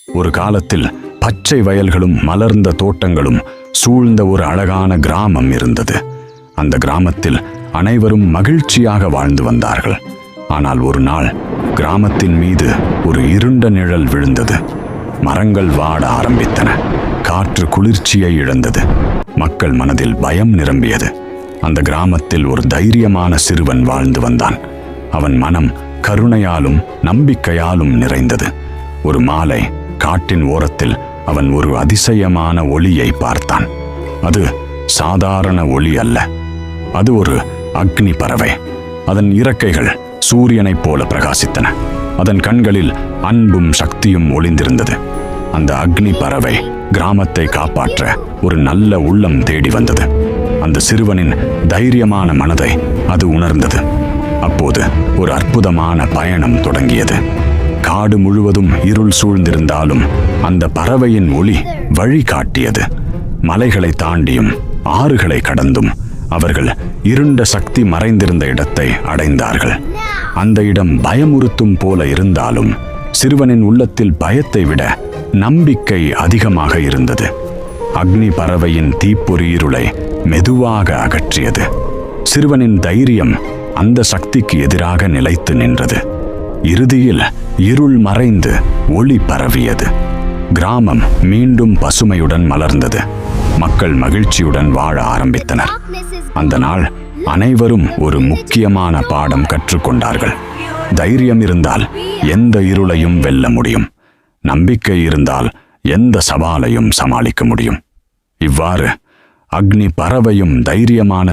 ஒரு காலத்தில் பச்சை வயல்களும் மலர்ந்த தோட்டங்களும் சூழ்ந்த ஒரு அழகான கிராமம் இருந்தது. அந்த கிராமத்தில் அனைவரும் மகிழ்ச்சியாக வாழ்ந்து வந்தார்கள். ஆனால் ஒரு நாள் கிராமத்தின் மீது ஒரு இருண்ட நிழல் விழுந்தது. மரங்கள் வாட ஆரம்பித்தன. காற்று குளிர்ச்சியை இழந்தது. மக்கள் மனதில் பயம் நிரம்பியது. அந்த கிராமத்தில் ஒரு தைரியமான சிறுவன் வாழ்ந்து வந்தான். அவன் மனம் கருணையாலும் நம்பிக்கையாலும் நிறைந்தது. ஒரு மாலை காட்டின் ஓரத்தில் அவன் ஒரு அதிசயமான ஒளியை பார்த்தான். அது சாதாரண ஒளி அல்ல. அது ஒரு அக்னி பறவை. அதன் இறக்கைகள் சூரியனைப் போல பிரகாசித்தன. அதன் கண்களில் அன்பும் சக்தியும் ஒளிந்திருந்தது. அந்த அக்னி பறவை கிராமத்தை காப்பாற்ற ஒரு நல்ல உள்ளம் தேடி வந்தது. அந்த சிறுவனின் தைரியமான மனதை அது உணர்ந்தது. அப்போது ஒரு அற்புதமான பயணம் தொடங்கியது. காடு முழுவதும் இருள் சூழ்ந்திருந்தாலும் அந்த பறவையின் ஒளி வழி காட்டியது. மலைகளை தாண்டியும் ஆறுகளை கடந்தும் அவர்கள் இருண்ட சக்தி மறைந்திருந்த இடத்தை அடைந்தார்கள். அந்த இடம் பயமுறுத்தும் போல இருந்தாலும் சிறுவனின் உள்ளத்தில் பயத்தை விட நம்பிக்கை அதிகமாக இருந்தது. அக்னி பறவையின் தீப்பொறி இருளை மெதுவாக அகற்றியது. சிறுவனின் தைரியம் அந்த சக்திக்கு எதிராக நிலைத்து நின்றது. இறுதியில் இருள் மறைந்து ஒளி பரவியது. கிராமம் மீண்டும் பசுமையுடன் மலர்ந்தது. மக்கள் மகிழ்ச்சியுடன் வாழ ஆரம்பித்தனர். அந்த நாள் அனைவரும் ஒரு முக்கியமான பாடம் கற்றுக்கொண்டார்கள். தைரியம் இருந்தால் எந்த இருளையும் வெல்ல முடியும். நம்பிக்கை இருந்தால் எந்த சவாலையும் சமாளிக்க முடியும். இவ்வாறு அக்னி பறவையும் தைரியமான